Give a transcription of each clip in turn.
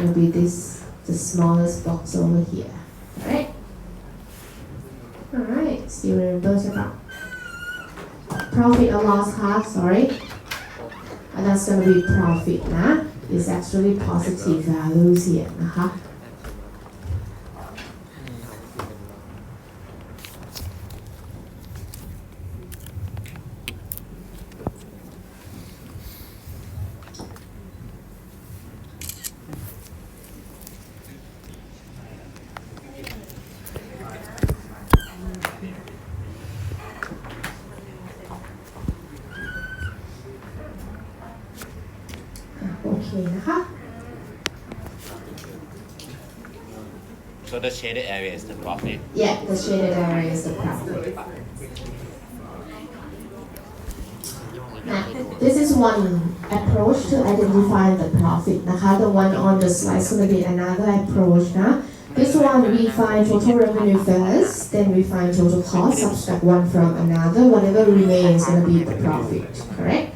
Gonna be this, the smallest box over here. Alright? Alright, still remember about profit or loss card, sorry. And that's gonna be profit, nah? It's actually positive values here, nah? Okay, nah? So the shaded area is the profit. Yeah, the shaded area is the profit. Now, this is one approach to identify the profit. The one on the slide is going to be another approach. This one we find total revenue first, then we find total cost, subtract one from another. Whatever remains is going to be the profit, correct?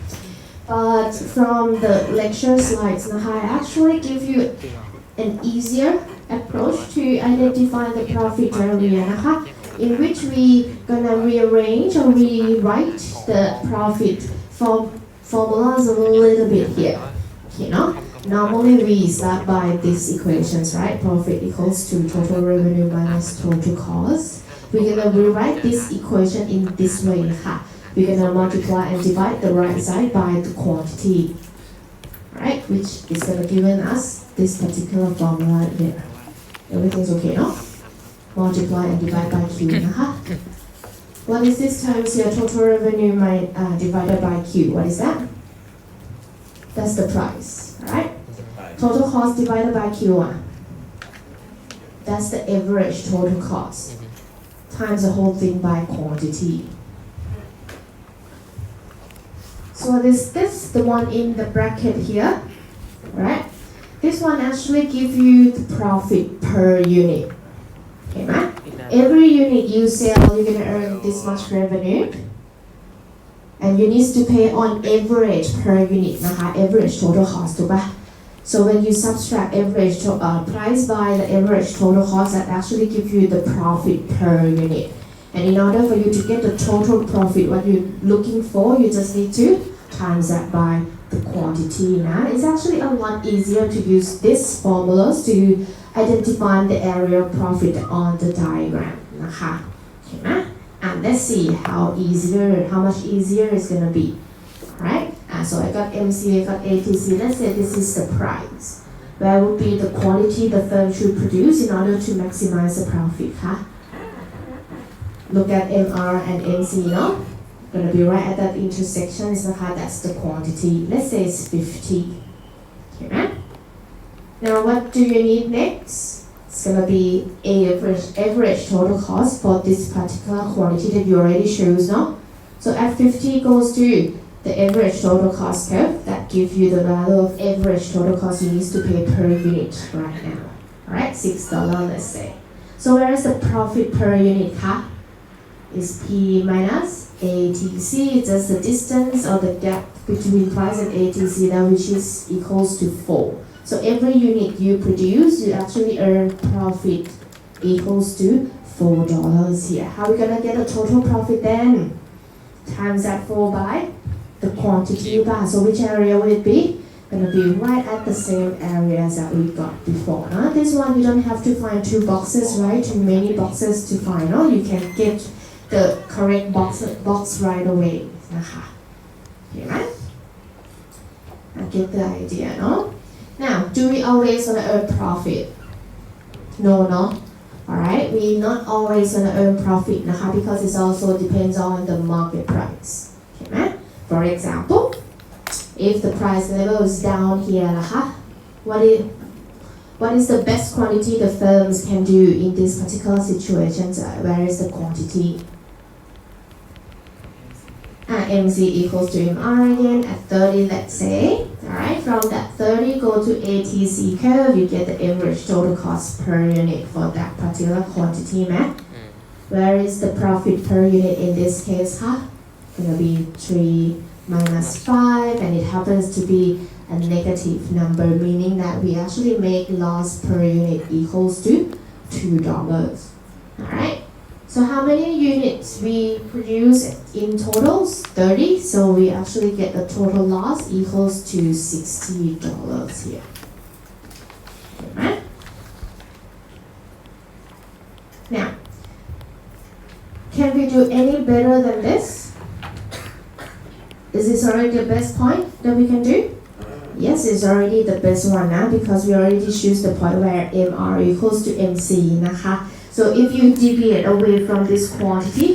But from the lecture slides, I actually give you an easier approach to identify the profit area, in which we gonna rearrange or rewrite the profit formulas a little bit here. Normally we start by these equations, right? Profit equals to total revenue minus total cost. We're gonna rewrite this equation in this way, We're gonna multiply and divide the right side by the quantity, right? Which is gonna give us this particular formula here. Everything's okay, no? Multiply and divide by Q, What is this times here? Total revenue divided by Q. What is that? That's the price, right? Total cost divided by Q1. That's the average total cost. Times the whole thing by quantity. So this the one in the bracket here, right? This one actually gives you the profit per unit. Okay, right? Every unit you sell, you're gonna earn this much revenue, and you need to pay on average per unit, average total cost, ถูกปะ So when you subtract average price by the average total cost, that actually gives you the profit per unit. And in order for you to get the total profit, what you're looking for, you just need to times that by the quantity. It's actually a lot easier to use these formulas to identify the area of profit on the diagram. Okay, and let's see how much easier it's gonna be. Right? So I got MC, I got ATC. Let's say this is the price. Where would be the quantity the firm should produce in order to maximize the profit? Look at MR and MC, Gonna be right at that intersection, that's the quantity. Let's say it's 50. Okay, now what do you need next? It's gonna be average total cost for this particular quantity that you already chose, no? So at 50 goes to the average total cost curve that gives you the value of average total cost you need to pay per unit right now. Alright, $6, let's say. So where is the profit per unit? Is P minus ATC, just the distance or the gap between price and ATC now, which is equals to 4. So every unit you produce, you actually earn profit equals to $4 here. How are we gonna get a total profit then? Times that 4 by the quantity bar. So which area will it be? Gonna be right at the same areas that we got before. This one you don't have to find two boxes, right? Too many boxes to find. You can get the correct box right away. Okay, right? I get the idea, no? Now, do we always want to earn profit? No. Alright, we not always want to earn profit because it also depends on the market price. Okay, right? For example, if the price level is down here, what is the best quantity the firms can do in this particular situation? Where is the quantity? MC equals to MR again at 30, let's say. Alright, from that 30 go to ATC curve, you get the average total cost per unit for that particular quantity, Where is the profit per unit in this case? Gonna be 3 minus 5, and it happens to be a negative number, meaning that we actually make loss per unit equals to $2. Alright, so how many units we produce in total? 30, so we actually get the total loss equals to $60 here. Alright? Now, can we do any better than this? Is this already the best point that we can do? Yes, it's already the best one now because we already choose the point where MR equals to MC นะคะ So if you deviate away from this quantity,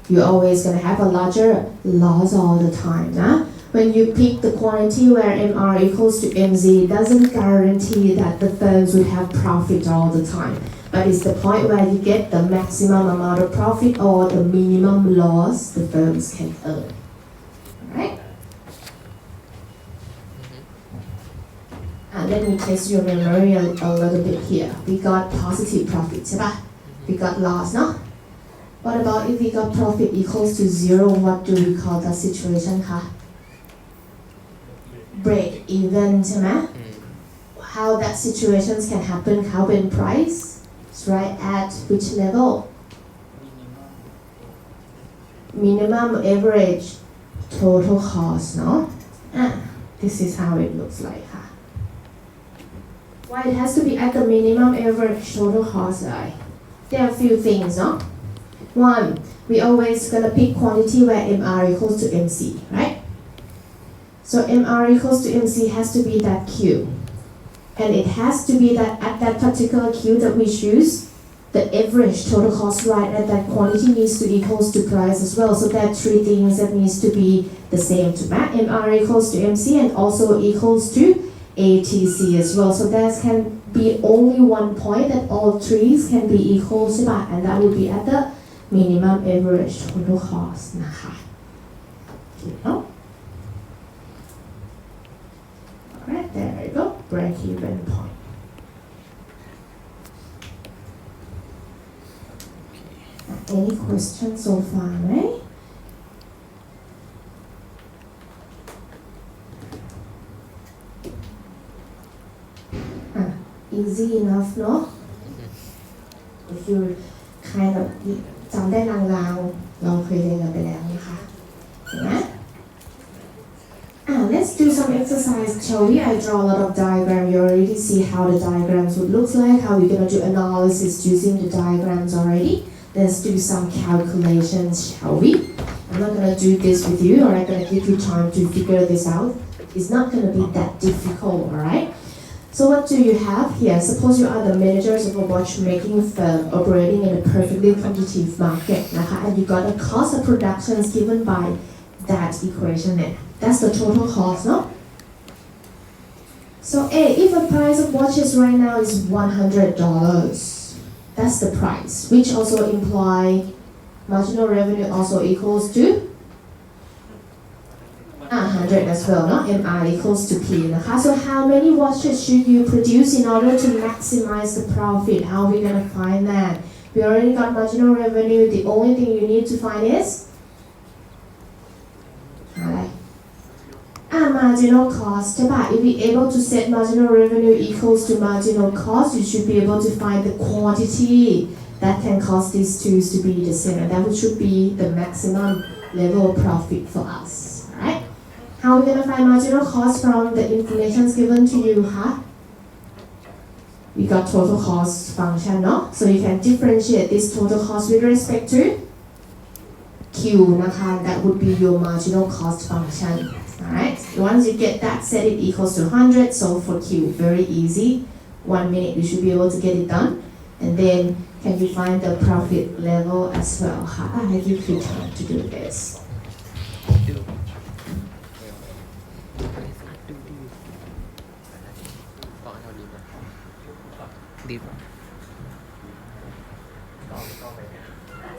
you're always going to have a larger loss all the time นะ When you pick the quantity where MR equals to MC, it doesn't guarantee that the firms will have profit all the time. But it's the point where you get the maximum amount of profit or the minimum loss the firms can earn. Right? Let me test your memory a little bit here. We got positive profit, ใช่ปะ We got loss, no? What about if we got profit equals to 0? What do we call that situation คะ Break even ใช่ไหม How that situations can happen เขาเป็น price It's right at which level? Minimum average total cost เนาะ This is how it looks like ค่ะ Why it has to be at the minimum average total cost เลย There are a few things เนาะ One, we always gonna pick quantity where MR equals to MC, right? So MR equals to MC has to be that Q. And it has to be that at that particular Q that we choose, the average total cost right at that quantity needs to equals to price as well. So there are three things that needs to be the same to match. MR equals to MC and also equals to ATC as well. So there can be only one point that all threes can be equal to that, and that would be at the minimum average total cost นะคะ Alright, there we go. Break even point. Any questions so far, right? Easy enough, no? If you kind of จำได้ลางๆเราเคยเรียนกันไปแล้วนะคะเห็นไหมLet's do some exercise, shall we? I draw a lot of diagram. You already see how the diagrams would look like, how we're going to do analysis using the diagrams already. Let's do some calculations, shall we? I'm not going to do this with you, or I'm going to give you time to figure this out. It's not going to be that difficult, alright? So what do you have here? Suppose you are the managers of a watchmaking firm operating in a perfectly competitive market, นะคะ and you got a cost of production given by that equation there. That's the total cost, no? So if a price of watches right now is $100, that's the price, which also imply marginal revenue also equals to 100 as well, no? MR equals to P นะคะ So how many watches should you produce in order to maximize the profit? How are we going to find that? We already got marginal revenue. The only thing you need to find is marginal cost ใช่ปะ If we able to set marginal revenue equals to marginal cost, you should be able to find the quantity that can cause these two to be the same, and that should be the maximum level of profit for us. Alright? How are we going to find marginal cost from the information given to you, huh? We got total cost function, no? So you can differentiate this total cost with respect to Q, นะคะ That would be your marginal cost function. Alright, once you get that, set it equals to 100. So for Q, very easy. 1 minute, you should be able to get it done. And then, can you find the profit level as well? I give you time to do this.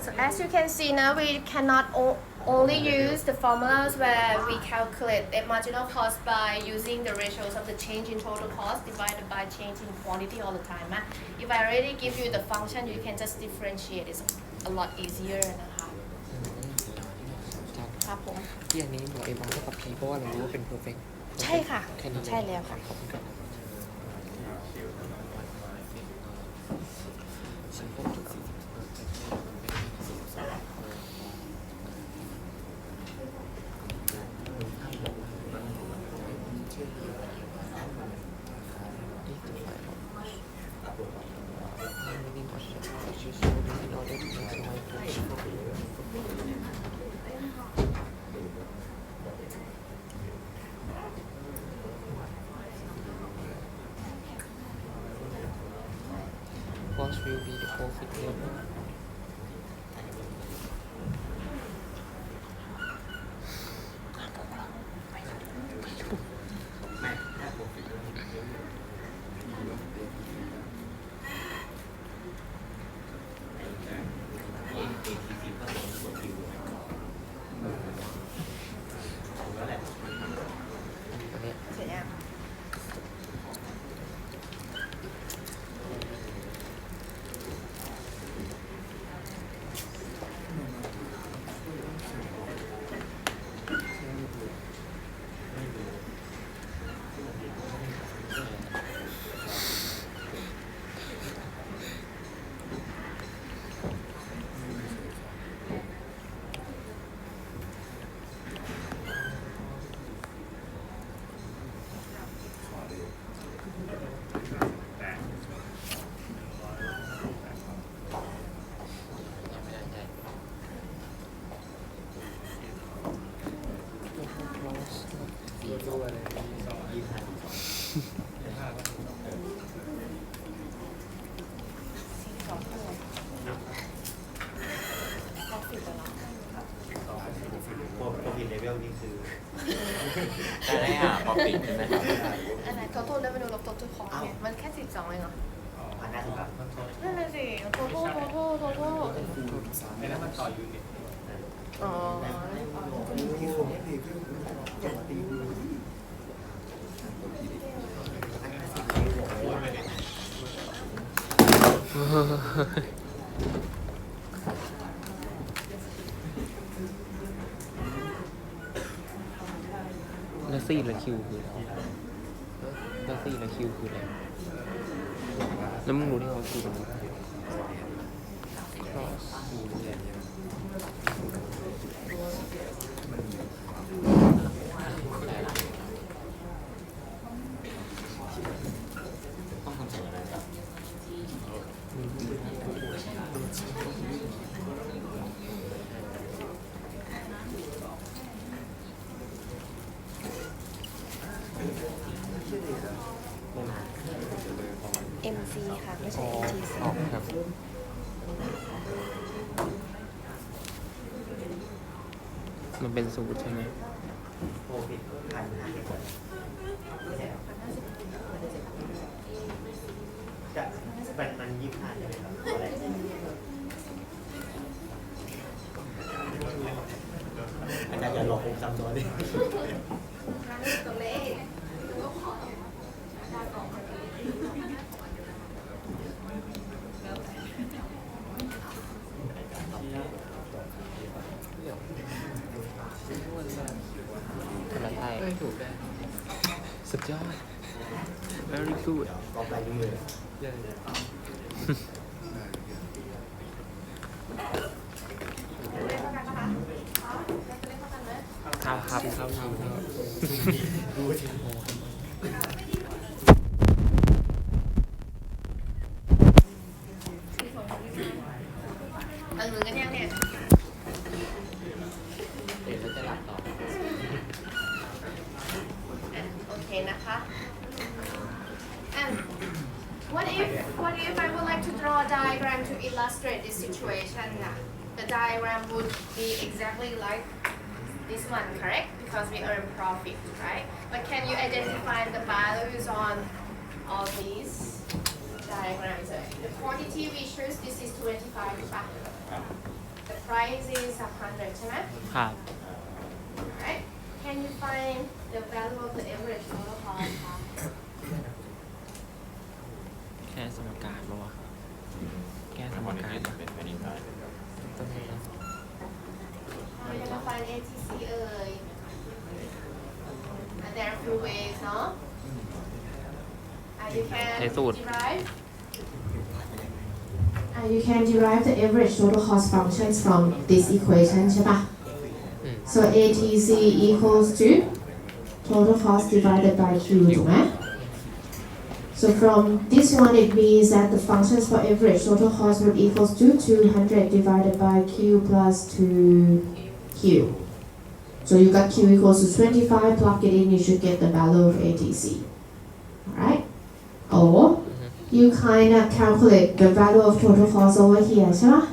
So as you can see now, we cannot only use the formulas where we calculate the marginal cost by using the ratios of the change in total cost divided by change in quantity all the time. If I already give you the function, you can just differentiate. It's a lot easier นะคะครับผม ที่อันนี้บวก A bar เท่ากับ P เพราะว่าเรารู้ว่าเป็น perfect ใช่ค่ะใช่แล้วค่ะ What will be the profit level? profit level นี่คือได้หา profit ใช่ไหมครับ อันไหน total revenue ลบ total cost เนี่ยมันแค่12เองเหรอ อันนั้นครับ นั่นน่ะสิ total ไอ้นั้นมันต่อยูนิต อ๋อ แล้วซี่และคิวคืออะไรแล้วซี่และคิวคืออะไรแล้วมึงรู้ได้ไงว่าคิวเป็นอะไร crossต้องทำสิ่งอะไรครับ MC ค่ะไม่ อ๋ ใช่ อ MTC อ๋อครับมันเป็นสูตรใช่ไหม profit 1,500จะมัน25ใช่ไหมครับอะไรอาจารย์อย่าหลอกผมจำตัวดิ อะไรใช่ถูกได้สุดยอด very good ต่อไปเรื่อย ครับครับครับ ๆรู้ถึงโม อันมือกันยังเนี่ย เดี๋ยวเราจะหลับต่อ โอเคนะคะ and what if I would like to draw a diagram to illustrate this situation the diagram would be exactly like this one correct because we earn profit right but can you identify the values on all these diagrams the quantity we choose this is 25 ใช่ปะ the price is 100ใช่ไหม ครับ Alright, can you find the value of the average total cost? แค่สมการปะวะแค่สมการปะต้นนี้นะ How are you gonna find ATC เอ่ยอัน there are few ways, no? You can ใช้สูตร derive. You can derive the average total cost functions from this equation ใช่ปะ So ATC equals to total cost divided by Q ถูกไหม So from this one it means that the functions for average total cost would equals to 200 divided by Q plus 2Q. So you got Q equals to 25, plug it in, you should get the value of ATC. Alright? Or you kind of calculate the value of total cost over here,ใช่ปะ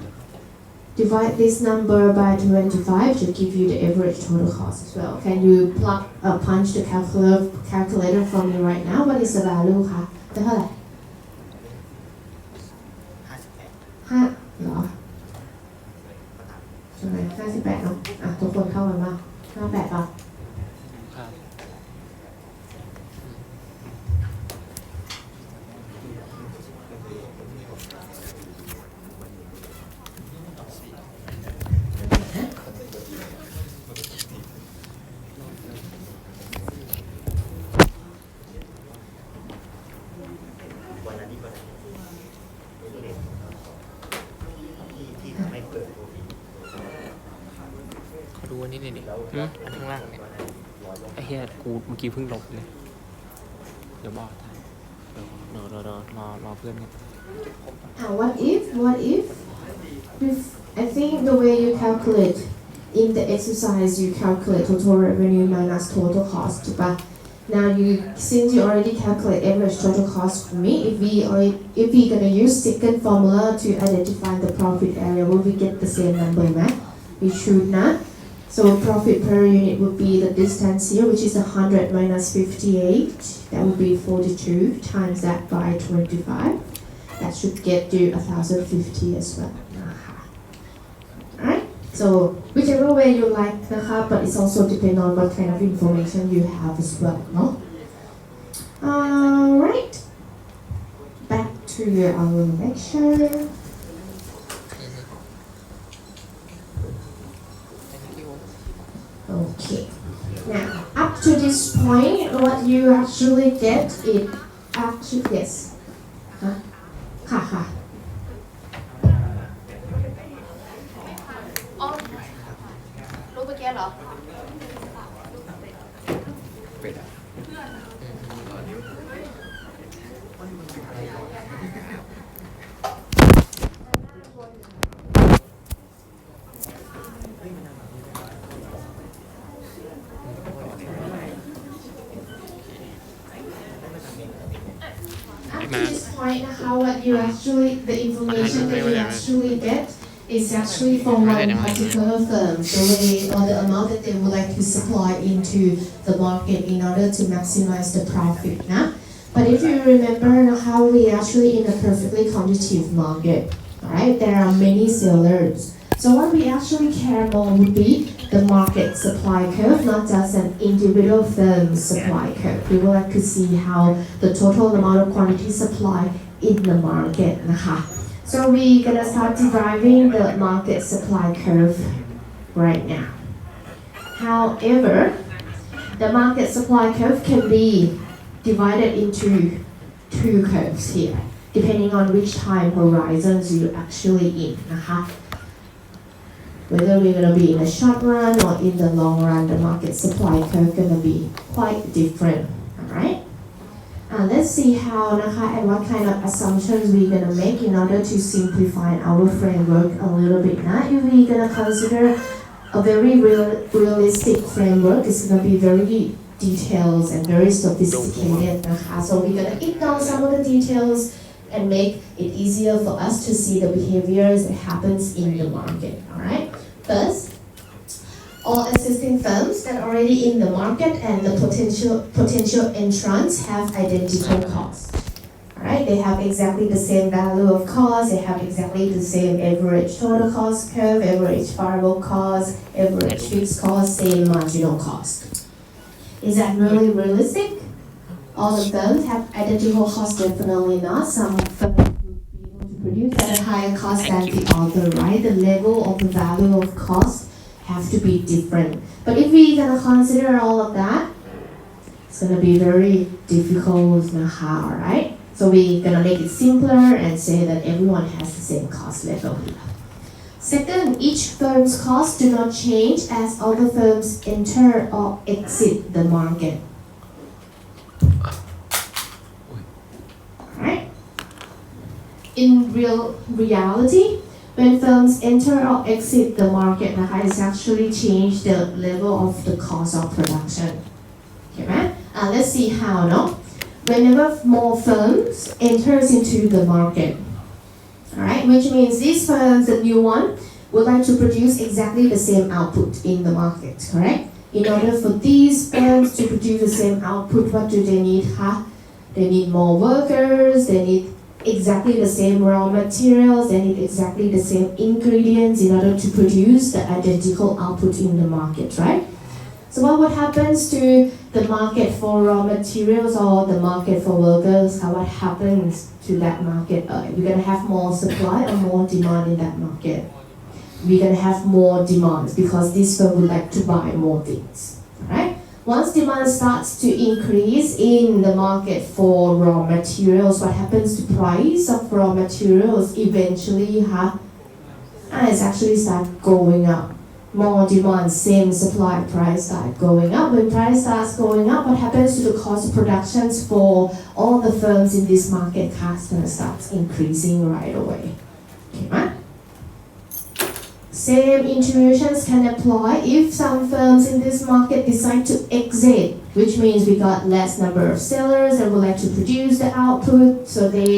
Divide this number by 25 to give you the average total cost as well. Can you punch the calculator for me right now? What is the value คะได้เท่าไหร่ 58 ห้าเหรอใช่ไหม58เนาะอ่ะทุกคนเข้ากันป่ะ58ป่ะ ครับ วันนั้นที่วันนั้นที่ทำให้เกิดโควิด ขอดูอันนี้หน่อยดิอันข้างล่างเนี่ยไอ้เหี้ยกูเมื่อกี้เพิ่งลบเลย เดี๋ยวบอกเดี๋ยวรอเพื่อนกัน What if I think the way you calculate in the exercise you calculate total revenue minus total cost ถูกปะ Now since you already calculate average total cost for me, if we gonna use second formula to identify the profit area, will we get the same number, right? We should not. So profit per unit would be the distance here, which is 100 minus 58. That would be 42 times that by 25. That should get you 1,050 as well. Alright? So whichever way you like, but it's also depend on what kind of information you have as well, no? Alright. Back to our lecture. Okay. Now, up to this point, what you actually get is actually yes. Huh? Ha. อ๋อรูปเมื่อกี้เหรอ Up to this point, the information that you actually get is actually from one particular firm, the way or the amount that they would like to supply into the market in order to maximize the profit. But if you remember how we actually in a perfectly competitive market, right? There are many sellers. So what we actually care more would be the market supply curve, not just an individual firm's supply curve. We would like to see how the total amount of quantity supply in the market. So we're gonna start deriving the market supply curve right now. However, the market supply curve can be divided into two curves here, depending on which time horizons you're actually in. Whether we're going to be in the short run or in the long run, the market supply curve going to be quite different. Alright? Let's see how and what kind of assumptions we're going to make in order to simplify our framework a little bit. If we're going to consider a very realistic framework, it's going to be very detailed and very sophisticated. So we're going to ignore some of the details and make it easier for us to see the behaviors that happens in the market. Alright? First, all existing firms that are already in the market and the potential entrants have identical costs. Alright, they have exactly the same value of cost, they have exactly the same average total cost curve, average variable cost, average fixed cost, same marginal cost. Is that really realistic? All the firms have identical costs? Definitely not. Some firms would be able to produce at a higher cost than the other, right? The level of the value of cost have to be different. But if we're gonna consider all of that, It's gonna be very difficult นะคะ alright so we're gonna make it simpler and say that everyone has the same cost level here second each firm's costs do not change as other firms enter or exit the market alright in reality when firms enter or exit the market นะคะ it's actually change the level of the cost of production เห็นไหมlet's see how เนาะ whenever more firms enters into the market alright which means these firms the new one would like to produce exactly the same output in the market correct in order for these firms to produce the same output what do they need คะ they need more workers they need exactly the same raw materials they need exactly the same ingredients in order to produce the identical output in the market right so what happens to the market for raw materials or the market for workers what happens to that market we're going to have more supply or more demand in that market we're going to have more demands because this firm would like to buy more things right once demand starts to increase in the market for raw materials what happens to price of raw materials eventually it's actually start going up more demand same supply price start going up when price starts going up what happens to the cost of productions for all the firms in this market cost starts increasing right away okay ไหม Same intuitions can apply if some firms in this market decide to exit, which means we got less number of sellers and would like to produce the output, so they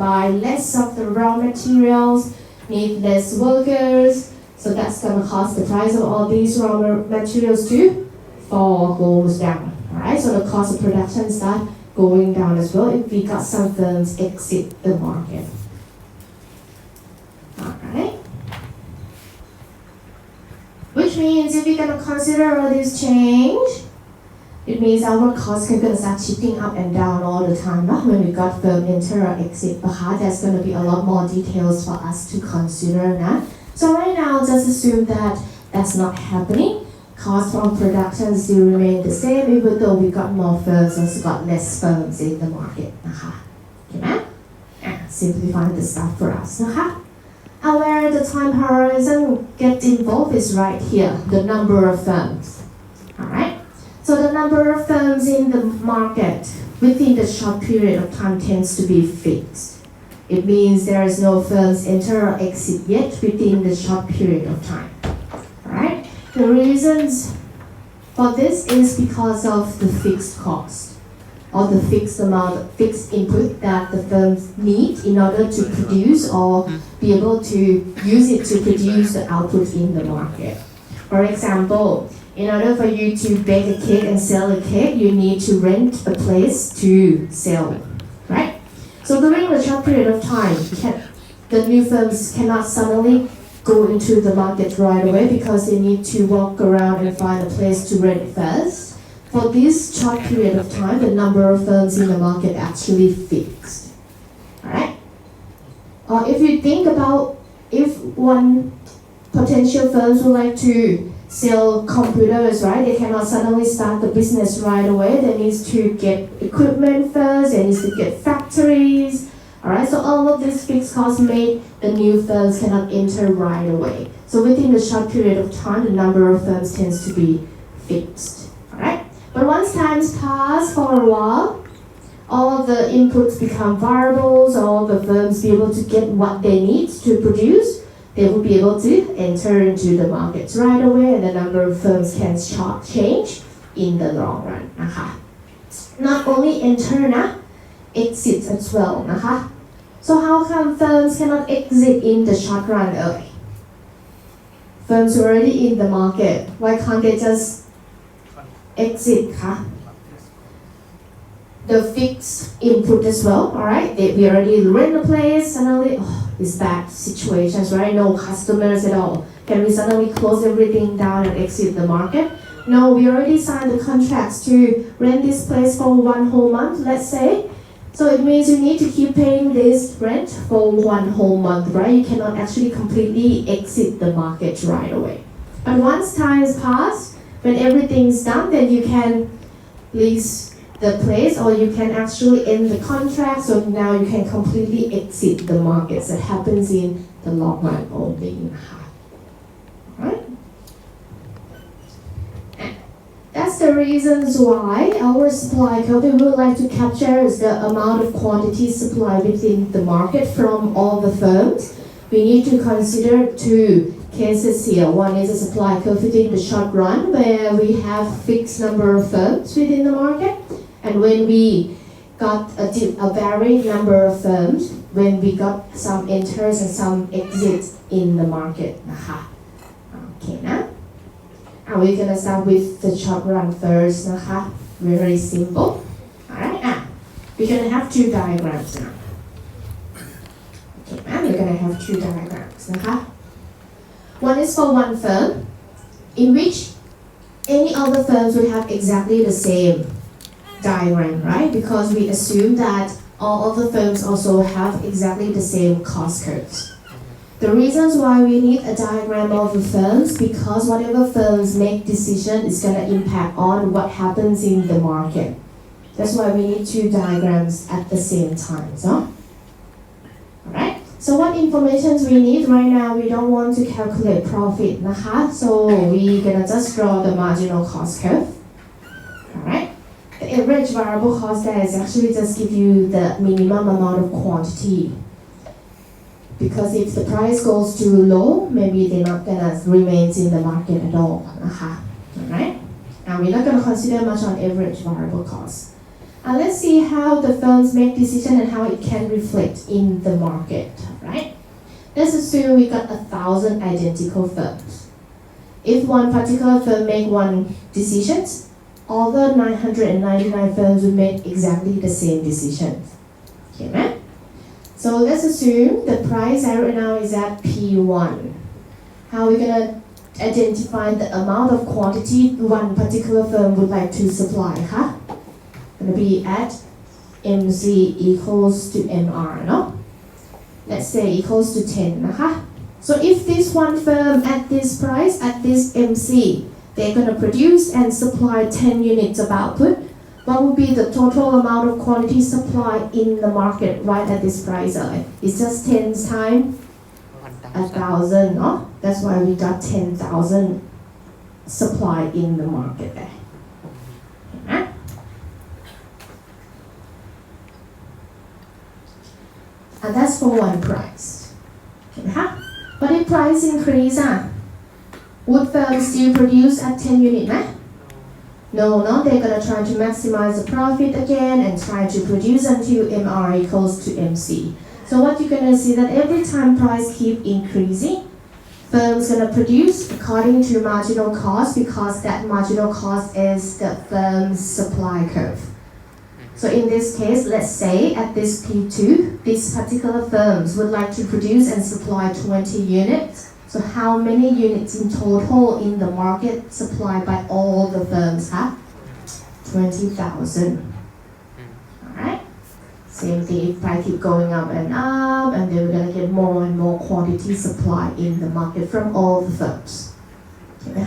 buy less of the raw materials, need less workers, so that's going to cause the price of all these raw materials to goes down, alright? So the cost of production start going down as well if we got some firms exit the market, alright? Which means if we're going to consider all this change, it means our costs are going to start shifting up and down all the time when we got firm enter or exit. But there's going to be a lot more details for us to consider. So right now, just assume that that's not happening. Cost of production still remain the same even though we got more firms and got less firms in the market. Okay, simplifying the stuff for us. Where the time horizon gets involved is right here, the number of firms. Alright? So the number of firms in the market within the short period of time tends to be fixed. It means there is no firms enter or exit yet within the short period of time. Alright? The reasons for this is because of the fixed cost or the fixed amount, fixed input that the firms need in order to produce or be able to use it to produce the output in the market. For example, in order for you to bake a cake and sell a cake, you need to rent a place to sell, right? So during the short period of time, the new firms cannot suddenly go into the market right away because they need to walk around and find a place to rent first. For this short period of time, the number of firms in the market actually fixed. Alright? If you think about if one potential firms would like to sell computers, right? They cannot suddenly start the business right away. They need to get equipment first. They need to get factories. Alright, so all of these fixed costs made the new firms cannot enter right away. So within the short period of time, the number of firms tends to be fixed. Alright? But once times pass for a while, all of the inputs become variables, all the firms be able to get what they need to produce, they will be able to enter into the markets right away and the number of firms can change in the long run. Not only enter, exit as well. So how come firms cannot exit in the short run? Firms are already in the market. Why can't they just exit? The fixed input as well, alright? We already rent a place, suddenly, it's bad situations, right? No customers at all. Can we suddenly close everything down and exit the market? No, we already signed the contracts to rent this place for 1 whole month, let's say. So it means you need to keep paying this rent for 1 whole month, right? You cannot actually completely exit the market right away. But once times pass, when everything's done, then you can lease the place or you can actually end the contract, so now you can completely exit the markets that happens in the long run only นะคะ Alright? That's the reasons why our supply curve we would like to capture is the amount of quantity supply within the market from all the firms. We need to consider two cases here. One is a supply curve within the short run where we have fixed number of firms within the market, and when we got a varying number of firms, when we got some enters and some exits in the market นะคะ Okay นะ we're gonna start with the short run first นะคะ Very simple. Alright, we're gonna have two diagrams now. Okay นะ we're gonna have two diagrams นะคะ One is for one firm, in which any other firms would have exactly the same diagram, right? Because we assume that all other firms also have exactly the same cost curves. The reasons why we need a diagram of the firms, because whatever firms make decision is going to impact on what happens in the market. That's why we need two diagrams at the same time, so? Alright? So what information we need right now, we don't want to calculate profit นะคะ so we're gonna just draw the marginal cost curve. Alright? The average variable cost there is actually just give you the minimum amount of quantity. Because if the price goes too low, maybe they're not gonna remain in the market at all นะคะ Alright? Now we're not gonna consider much on average variable cost. Let's see how the firms make decision and how it can reflect in the market, right? Let's assume we got 1,000 identical firms. If one particular firm make one decisions, all the 999 firms will make exactly the same decisions. Okay, right? So let's assume the price right now is at P1. How are we gonna identify the amount of quantity one particular firm would like to supply, huh? Gonna be at MC equals to MR, no? Let's say equals to 10, นะคะ So if this one firm at this price, at this MC, they're gonna produce and supply 10 units of output, what would be the total amount of quantity supply in the market right at this price? It's just 10 times 1,000, no? That's why we got 10,000 supply in the market there. Okay. And that's for one price. Okay, huh? But if price increase, would firms still produce at 10 units? No, they're gonna try to maximize the profit again and try to produce until MR equals to MC. So what you're gonna see that every time price keep increasing, firms gonna produce according to marginal cost, because that marginal cost is the firm's supply curve. So in this case, let's say at this P2, these particular firms would like to produce and supply 20 units. So how many units in total in the market supplied by all the firms? 20,000. Alright? Same thing, if price keep going up, and then we're gonna get more and more quantity supply in the market from all the firms. Okay,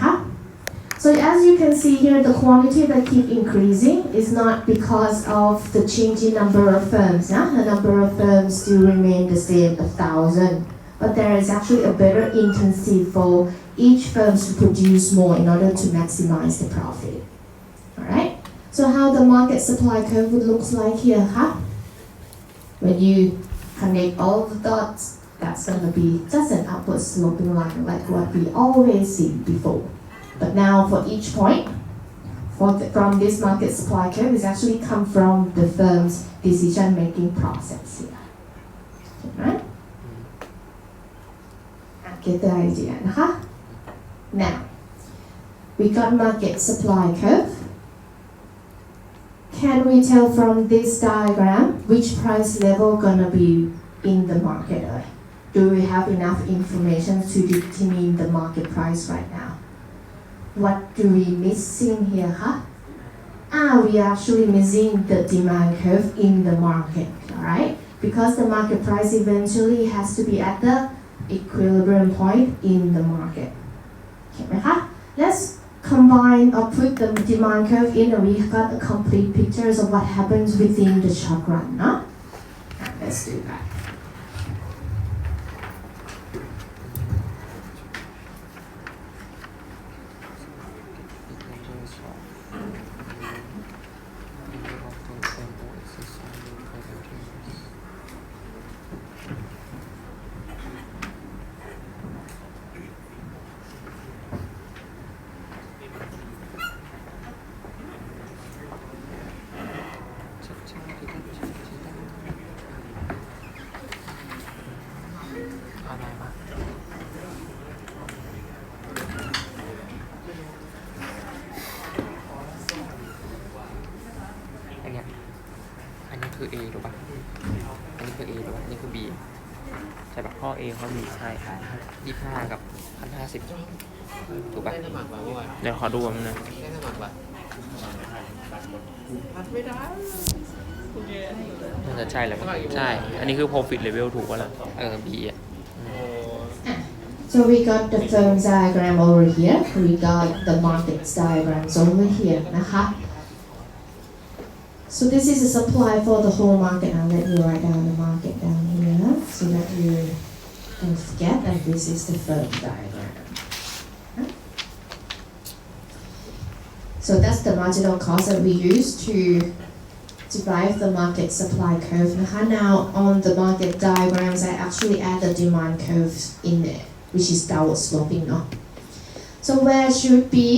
So as you can see here, the quantity that keep increasing is not because of the changing number of firms. The number of firms still remain the same, 1,000. But there is actually a better intensity for each firm to produce more in order to maximize the profit. Alright? So how the market supply curve would look like here, When you connect all the dots, that's going to be just an upward sloping line like what we always see before. But now for each point, from this market supply curve is actually come from the firm's decision-making process here. Right? Get the idea, Now, we got market supply curve. Can we tell from this diagram which price level gonna be in the market? Do we have enough information to determine the market price right now? What do we missing here, we are actually missing the demand curve in the market, alright? Because the market price eventually has to be at the equilibrium point in the market. Okay, Let's combine or put the demand curve in and we got a complete picture of what happens within the short run เนาะ let's do thatอะไรวะอันเนี้ยอันนี้คือ A ถูกป่ะอันนี้คือ A ถูกป่ะอันนี้คือ B ใช่ป่ะข้อ A ข้อ B ใช่25กับ1,050ถูกป่ะ ได้สมัครมาเมื่อวาน เดี๋ยวขอดูมันนะ ได้สมัครมา น่าจะใช่แหละมั้งใช่ อันนี้คือ profit level ถูกป่ะล่ะB อ่ะ So we got the firm's diagram over here. We got the market's diagrams over here นะคะ So this is a supply for the whole market. I'll let you write down the market down here so that you don't forget that this is the firm diagram. So that's the marginal cost that we use to derive the market supply curve นะคะ Now on the market diagrams, I actually add the demand curves in there, which is downward sloping เนาะ So where should be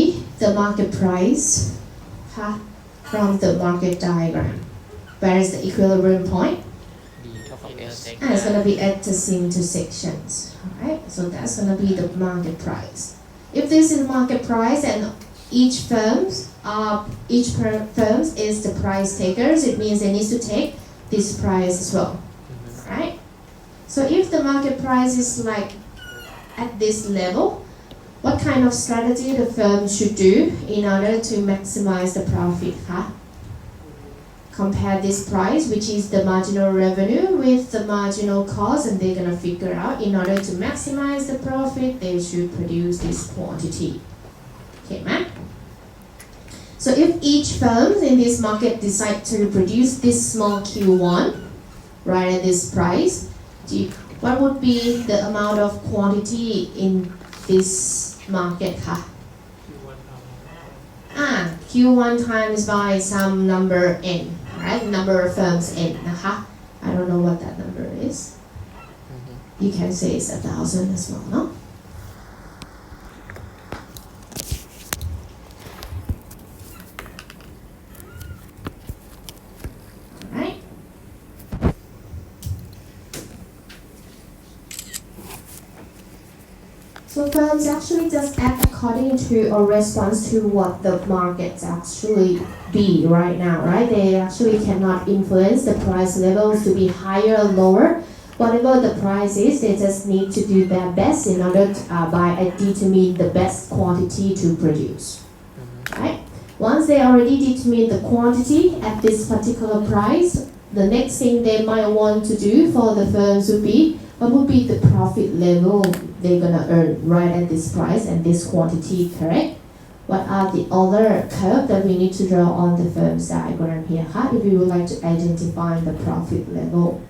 the market price from the market diagram? Where is the equilibrium point? B เท่ากับ S And it's going to be at the intersections. Alright, so that's going to be the market price. If this is market price and each firms is the price takers, it means they need to take this price as well. Right? So if the market price is like at this level, what kind of strategy the firm should do in order to maximize the profit? Compare this price, which is the marginal revenue, with the marginal cost, and they're gonna figure out in order to maximize the profit, they should produce this quantity. Okay, man? So if each firm in this market decide to produce this small Q1, right at this price, what would be the amount of quantity in this market? Q1 times by some number n, right? Number of firms n นะคะ I don't know what that number is. You can say it's 1,000 as well, no? So firms actually just act according to or response to what the markets actually be right now, right? They actually cannot influence the price levels to be higher or lower. Whatever the price is, they just need to do their best in order to determine the best quantity to produce, right? Once they already determine the quantity at this particular price, the next thing they might want to do for the firms would be what would be the profit level they're gonna earn right at this price and this quantity, correct? What are the other curve that we need to draw on the firm's diagram here? If we would like to identify the profit level.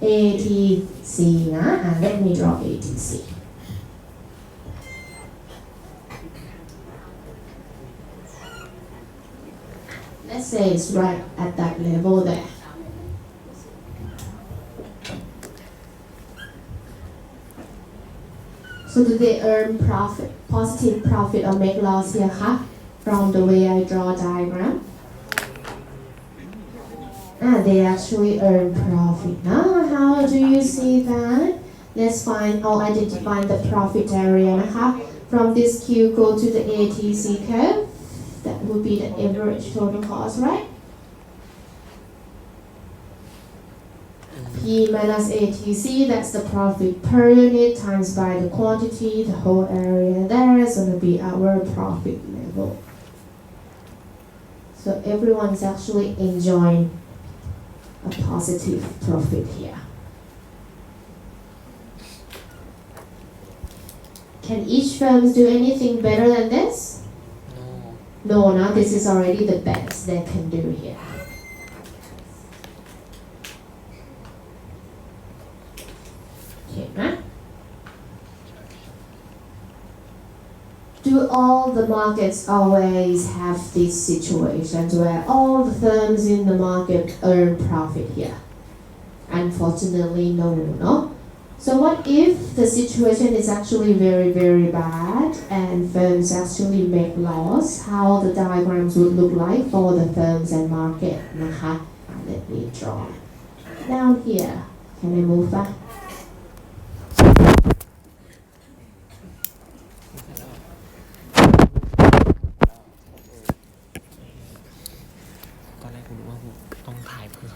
ATC นะ let me draw ATC. Let's say it's right at that level there. So do they earn profit, positive profit or make loss here, from the way I draw diagram? They actually earn profit. Now, how do you see that? Let's find or identify the profit area. From this Q go to the ATC curve. That would be the average total cost, right? P minus ATC, that's the profit per unit times by the quantity, the whole area there is going to be our profit level. So everyone's actually enjoying a positive profit here. Can each firm do anything better than this? no No, now this is already the best they can do here. Okay, huh? Do all the markets always have these situations where all the firms in the market earn profit here? Unfortunately, no. So what if the situation is actually very, very bad and firms actually make loss? How the diagrams would look like for the firms and market?นะคะ? Let me draw. Down here. Can I move back? ตอนแรกกูรู้ว่ากูต้องถ่ายเพื่อ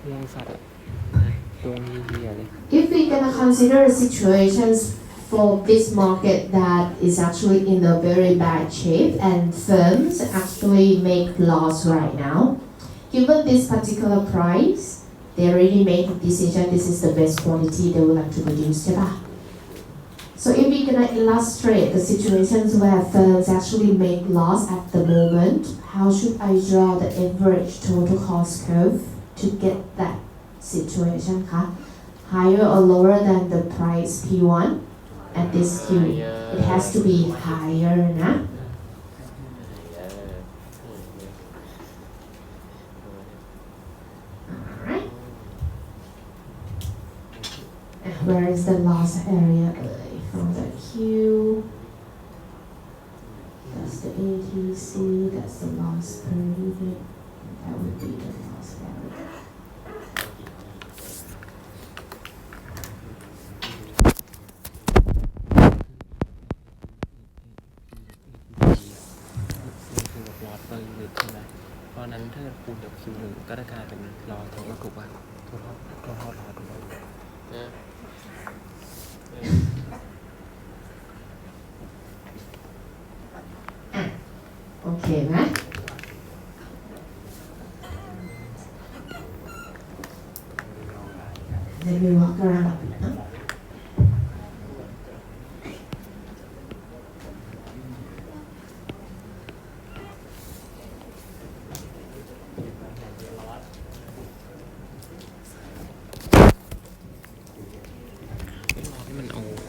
ม่วงสัตว์อะดวงเหี้ยเลย If we're gonna consider situations for this market that is actually in a very bad shape and firms actually make loss right now, given this particular price, they already made a decision this is the best quality they would like to produce, ใช่ปะ? So if we're gonna illustrate the situations where firms actually make loss at the moment, how should I draw the average total cost curve to get that situation คะ higher or lower than the price P1 at this Q? It has to be higher นะ Alright. Where is the loss area? From the Q. That's the ATC. That's the loss per unit. That would be the loss area. unit ใช่ไหมเพราะนั้นถ้าคูณกับ Q1 ก็จะกลายเป็นรอถูกป่ะถูกรอถูกป่ะโอเคไหม Let me walk around a bit, huh?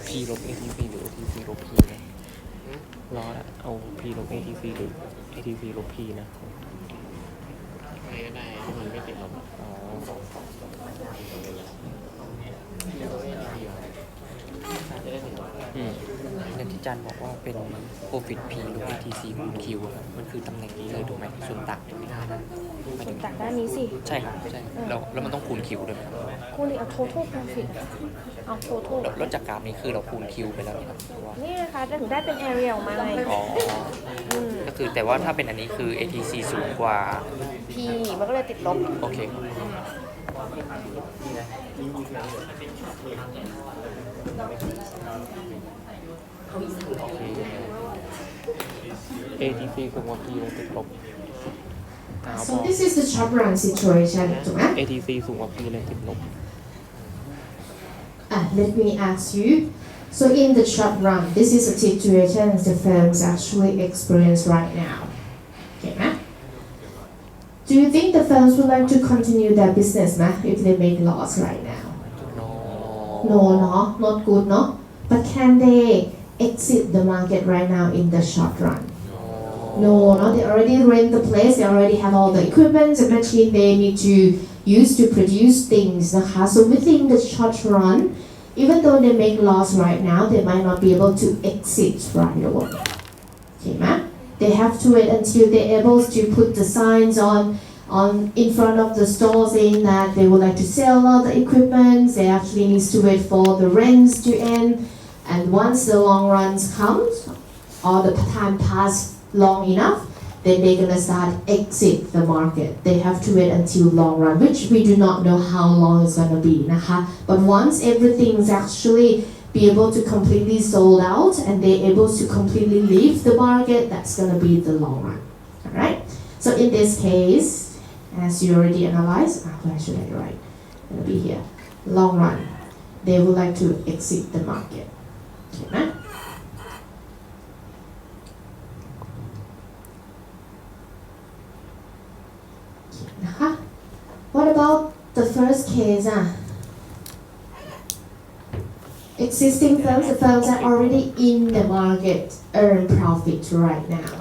P ลบ ATC หรือ ATC ลบ P นะรอละเอา P ลบ ATC หรือ ATC ลบ P นะไม่ได้มันไม่ติดลบอ๋ออย่างที่จันบอกว่าเป็น profit P ลบ ATC คูณ Q มันคือตำแหน่งนี้เลยถูกไหมส่วนต่างตรงนี้ส่วนต่างด้านนี้สิ ใช่ครับใช่แล้วมันต้องคูณ Q ด้วยไหม คูณเอา total profit เอา total แล้วจากกราฟนี้คือเราคูณ Q ไปแล้วครับนี่นะคะถึงได้เป็น area ออกมาไงอ๋อก็คือแต่ว่าถ้าเป็นอันนี้คือ ATC สูงกว่า P มันก็เลยติดลบโอเคATC สูงกว่า P เลยติดลบ So this is the short run situation ถูกไหม ATC สูงกว่า P เลยติดลบLet me ask you. So in the short run, this is a situation the firms actually experience right now. Okay, ma? Do you think the firms would like to continue their business, ma, if they make loss right now? No, not good, no. But can they exit the market right now in the short run? No, they already rent the place. They already have all the equipment, the machine they need to use to produce things. So within the short run, even though they make loss right now, they might not be able to exit right away. Okay, ma? They have to wait until they're able to put the signs on in front of the store saying that they would like to sell all the equipment. They actually need to wait for the rents to end. And once the long runs comes, or the time pass long enough, then they're gonna start exit the market. They have to wait until long run, which we do not know how long it's gonna be นะคะ but once everything's actually be able to completely sold out and they're able to completely leave the market, that's gonna be the long run. Alright? So in this case, as you already analyzed, where should I write? It's gonna be here. Long run. They would like to exit the market. Okay, ไหม นะคะ What about the first case? Existing firms, the firms that are already in the market earn profit right now.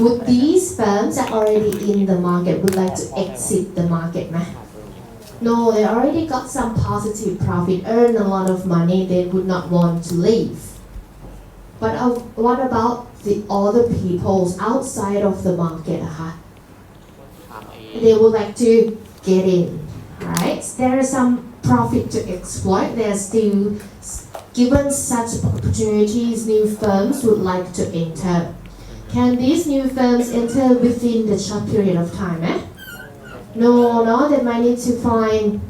Would these firms that are already in the market would like to exit the market? ไหม No, they already got some positive profit, earn a lot of money, they would not want to leave. But what about the other people outside of the market? They would like to get in, right? There is some profit to exploit. They're still given such opportunities. New firms would like to enter. Can these new firms enter within the short period of time? No, they might need to find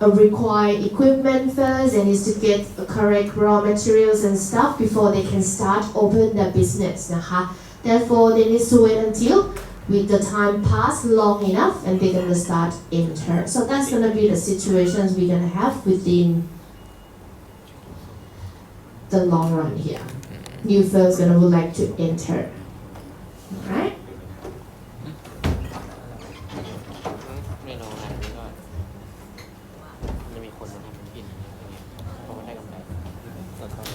a required equipment first. They need to get the correct raw materials and stuff before they can start open their business นะคะ Therefore, they need to wait until with the time pass long enough and they're gonna start enter. So that's gonna be the situations we're gonna have within the long run here. New firms gonna would like to enter. Alright? ไม่รองานนี้ก็จะมีคนมาทำธุรกิจเพราะมันได้กำไรส่วนเขา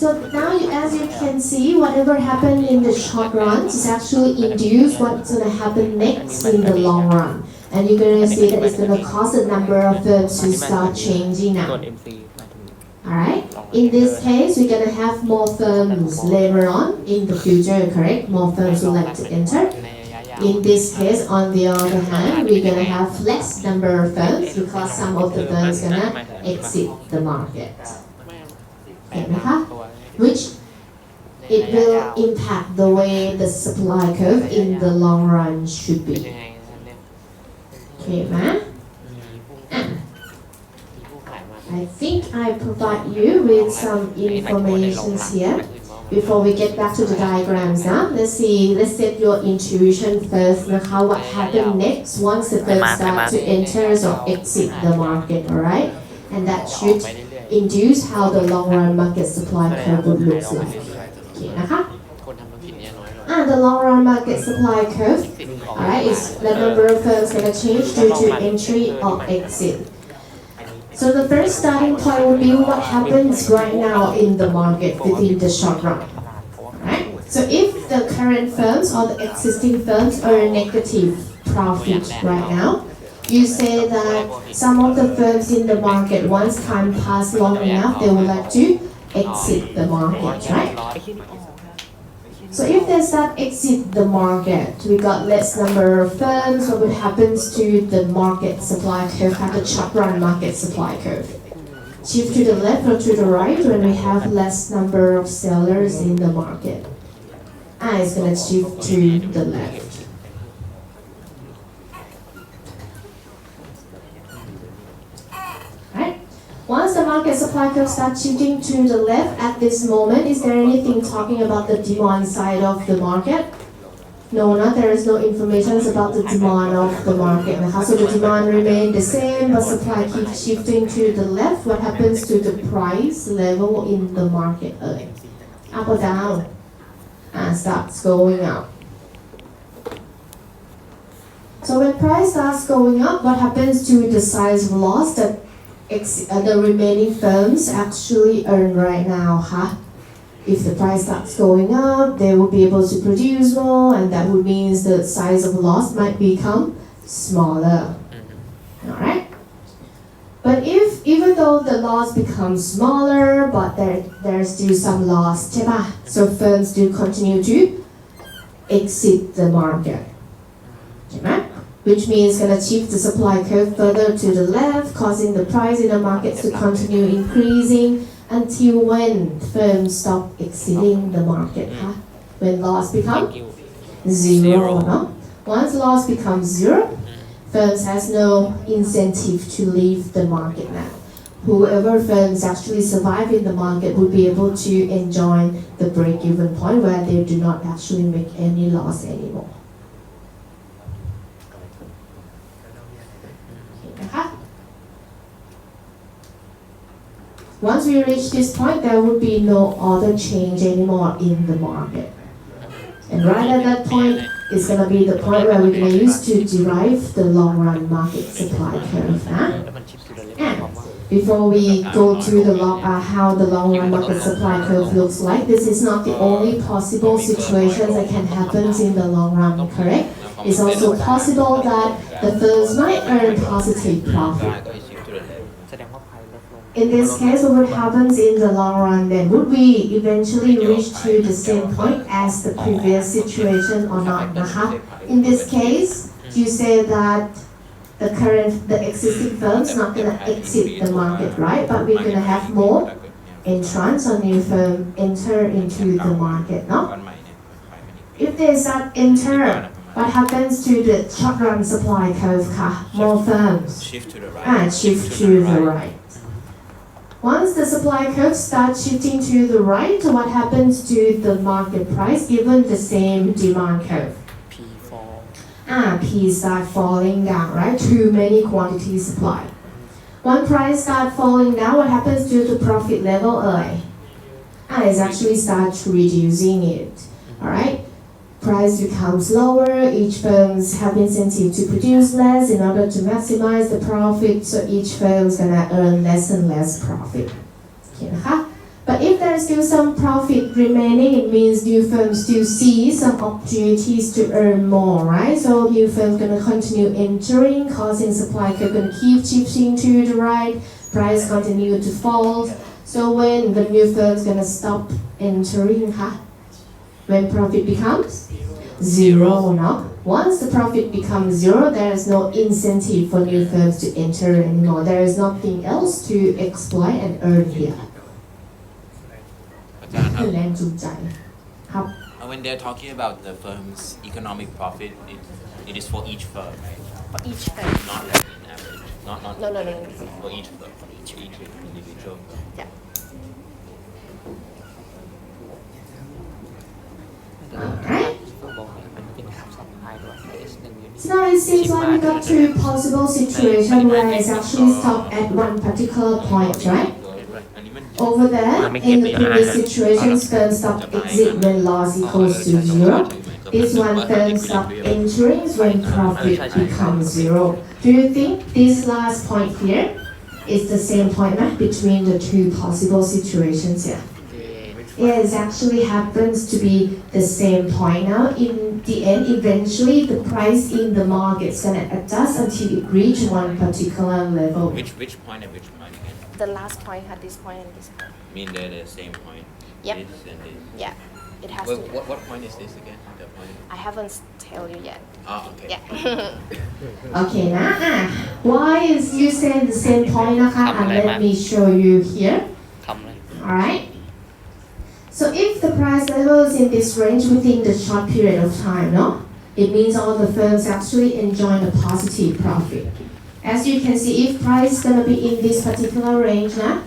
So now, as you can see, whatever happened in the short run is actually induce what's going to happen next in the long run. And you're going to see that it's going to cause the number of firms to start changing ส่วน now. MC มาถึง Alright? In this case, we're going to have more firms later on in the future, correct? More firms would like to enter. ในระยะยาว In this case, on the other hand, we're going to have less number of firms because some of the firms going to exit the market. เห็นไหมคะ Which it will impact the way the supply curve in the long run should เป็น be. ยังไงนะครับเนี่ย Okay, ma? มีผู้ขายมา I think I provide you with some information here. Before we get back to the diagrams now, let's set your intuition first. How what happen next once the firms start to enter or exit the market, alright? And that should induce how the long run market supply curve would look like. Okay, นะคะ คนทำธุรกิจเนี่ยน้อยลง the long run market supply curve, alright, is the number of firms gonna change due to entry or exit. So the first starting point would be what happens right now in the market within the short run. Right? So if the current firms or the existing firms are negative profit right now, you say that some of the firms in the market, once time pass long enough, they would like to exit the market, right? So if they start exit the market, we got less number of firms. What happens to the market supply curve, the short run market supply curve? Shift to the left or to the right when we have less number of sellers in the market. It's gonna shift to the left. Right? Once the market supply curve starts shifting to the left at this moment, is there anything talking about the demand side of the market? No, there is no information about the demand of the market. So the demand remains the same, but supply keeps shifting to the left. What happens to the price level in the market? Up or down? Starts going up. So when price starts going up, what happens to the size of loss that the remaining firms actually earn right now? If the price starts going up, they will be able to produce more, and that would mean the size of loss might become smaller. Alright? But if, even though the loss becomes smaller, but there's still some loss, so firms do continue to exit the market. Which means gonna shift the supply curve further to the left, causing the price in the market to continue increasing until when firms stop exiting the market. When loss become zero, no? Once loss becomes zero, firms has no incentive to leave the market now. Whoever firms actually survive in the market would be able to enjoy the break-even point where they do not actually make any loss anymore. Okay. Once we reach this point, there would be no other change anymore in the market. And right at that point, it's going to be the point where we're going to use to derive the long-run market supply curve. And before we go through how the long-run market supply curve looks like, this is not the only possible situations that can happen in the long run, correct? It's also possible that the firms might earn positive profit. In this case, what would happen in the long run then? Would we eventually reach to the same point as the previous situation or not? In this case, you say that the existing firms not going to exit the market, right? But we're going to have more entrants or new firm enter into the market, no? If they start enter, what happens to the short run supply curve? More firms shift to the right. Once the supply curve starts shifting to the right, what happens to the market price given the same demand curve? P start falling down, right? Too many quantity supply. When price start falling down, what happens to the profit level? It actually starts reducing it. All right. Price becomes lower. Each firms have incentive to produce less in order to maximize the profit. So each firm is gonna earn less and less profit. But if there is still some profit remaining, it means new firms still see some opportunities to earn more, right? So new firms gonna continue entering, causing supply curve gonna keep shifting to the right, price continue to fall. So when the new firms gonna stop entering, when profit becomes zero, no? Once the profit becomes zero, there is no incentive for new firms to enter anymore. There is nothing else to exploit and earn here. When they're talking about the firm's economic profit, it is for each firm, right? For each firm. Not like in average. Not No. For each firm, for each individual. Yeah. Alright. So now it seems like we got two possible situations where it's actually stopped at one particular point, right? Over there, in the previous situation, firm stop exit when loss equals to zero. This one, firm stop entering when profit becomes zero. Do you think this last point here is the same point between the two possible situations here? Yeah, it actually happens to be the same point now. In the end, eventually the price in the market is going to adjust until it reaches one particular level. Which point and which point again? The last point had this point and this point. I mean they're the same point. Yep. This and this. Yeah, it has Well, to. what point is this again? The point. I haven't tell you yet. Okay. Yeah. Okay, now, why is you saying the same point, and let me show you here. Alright. So if the price level is in this range within the short period of time, no? It means all the firms actually enjoy the positive profit. As you can see, if price is going to be in this particular range now,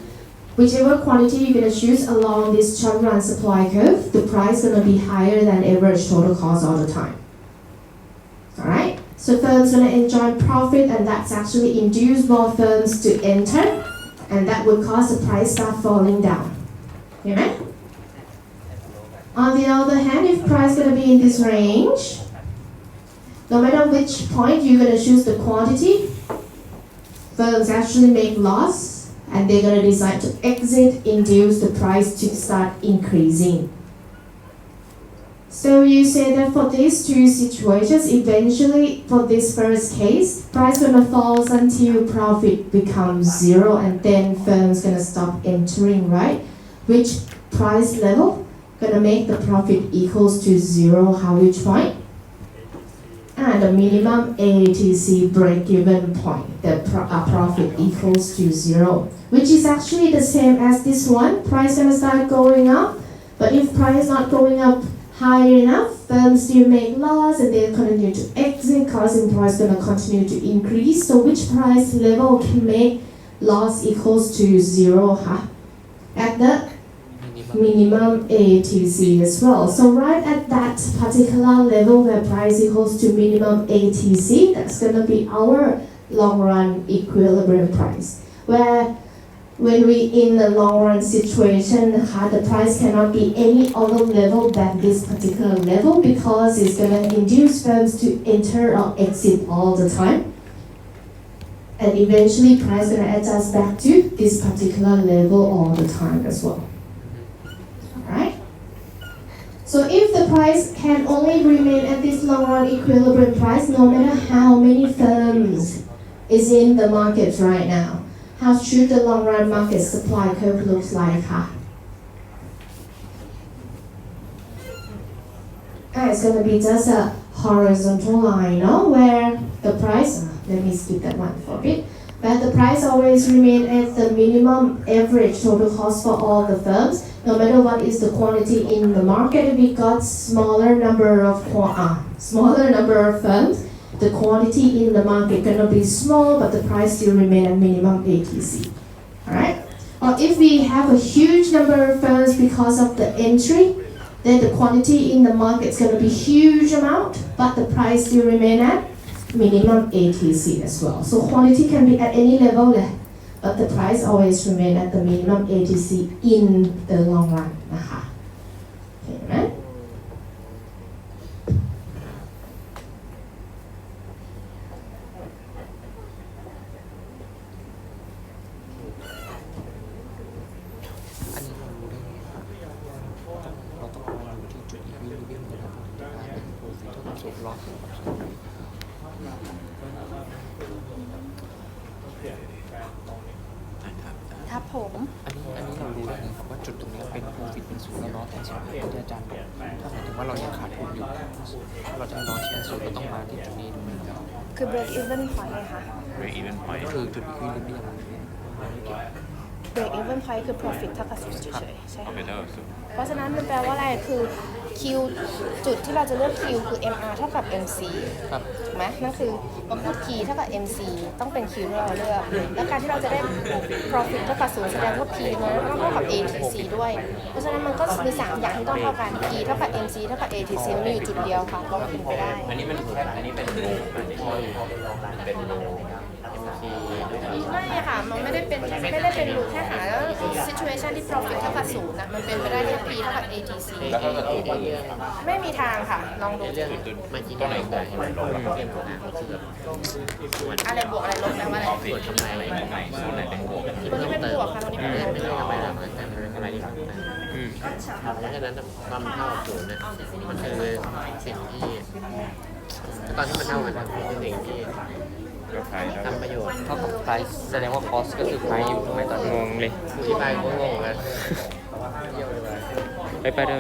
whichever quantity you're going to choose along this short run supply curve, the price is going to be higher than average total cost all the time. Alright? So firms going to enjoy profit, and that's actually induce more firms to enter, and that would cause the price start falling down. Okay? On the other hand, if price is going to be in this range, no matter which point you're going to choose the quantity, firms actually make loss, and they're going to decide to exit, induce the price to start increasing. So you say that for these two situations, eventually for this first case, price going to fall until profit becomes zero, and then firms going to stop entering, right? Which price level going to make the profit equals to zero? Which point? And the minimum ATC break-even point, the profit equals to zero, which is actually the same as this one. Price gonna start going up, but if price not going up high enough, firms still make loss and they continue to exit, causing price going to continue to increase. So which price level can make loss equals to zero? At the minimum ATC as well. So right at that particular level where price equals to minimum ATC, that's going to be our long run equilibrium price. Where when we in the long run situation, the price cannot be any other level than this particular level because it's going to induce firms to enter or exit all the time. And eventually price going to adjust back to this particular level all the time as well. Right? So if the price can only remain at this long run equilibrium price, no matter how many firms is in the market right now, how should the long run market supply curve look like? It's going to be just a horizontal line, no? Where the price, let me skip that one for a bit, where the price always remain at the minimum average total cost for all the firms, no matter what is the quantity in the market. If we got smaller number of firms, the quantity in the market gonna be small, but the price still remain at minimum ATC. Alright? Or if we have a huge number of firms because of the entry, then the quantity in the market is gonna be huge amount, but the price still remain at minimum ATC as well. So quantity can be at any level, but the price always remain at the minimum ATC in the long run. Okay, right? อันนี้เรารู้ได้ไงครับเราต้องมองอยู่ที่จุดอีกวิลเบียมนะครับเป็นโปรฟิตเท่ากับส่วนลอสครับผม อันนี้เรารู้ได้ไงครับว่าจุดตรงนี้เป็นโปรฟิตเป็นศูนย์แล้วลอสเป็นศูนย์ที่อาจารย์บอกถ้าหมายถึงว่าเรายังขาดทุนอยู่ถ้าเราจะลอสเป็นศูนย์เราต้องมาที่จุดนี้ถูกไหมครับ คือ break even point ไงคะ break even point คือจุดอีกวิลเบียม break even point คือ profit เท่ากับศูนย์เฉยๆใช่ค่ะ profit เท่ากับศูนย์ เพราะฉะนั้นมันแปลว่าอะไรคือ Q จุดที่เราจะเลือก Q คือ MR เท่ากับ MC ครับ ถูกไหมนั่นคือพอพูด P เท่ากับ MC ต้องเป็น Q ที่เราเลือก แล้วการที่เราจะได้ profit เท่ากับ0แสดงว่า P มันต้องเท่ากับ ATC ด้วย เพราะฉะนั้นมันก็มี3อย่างที่ต้องเท่ากัน P เท่ากับ MC เท่ากับ ATC มันมีอยู่จุดเดียวค่ะก็เป็นไปได้ อันนี้เป็นไม่ค่ะ มันไม่ได้เป็นรูแค่หาแล้ว situation ที่ profit เท่ากับ0นะมันเป็นไปได้แค่ P เท่ากับ ATC แล้วก็ตัวอื่น ไม่มีทางค่ะ ลองดู เรื่องเมื่อกี้ก็ไหนบอกให้มันลงเกมนะก็คือแบบส่วน อะไรบวกอะไรลบแปลว่าอะไร ส่วนกำไรอะไรใหม่ส่วนไหนเป็นบวก ตัวนี้เป็นบวกค่ะตัวนี้เป็นลบ ไม่ได้กำไรหลักนะแต่เป็นกำไรที่สูงนะเพราะฉะนั้นความเท่ากับศูนย์เนี่ยมันคือสิ่งที่ตอนที่มันเท่ากันคือสิ่งที่ทำประโยชน์ เท่ากับ price แสดงว่า cost ก็คือ price อยู่ทำไมตอนงงเลย อธิบายก็งงนะ ไปด้วย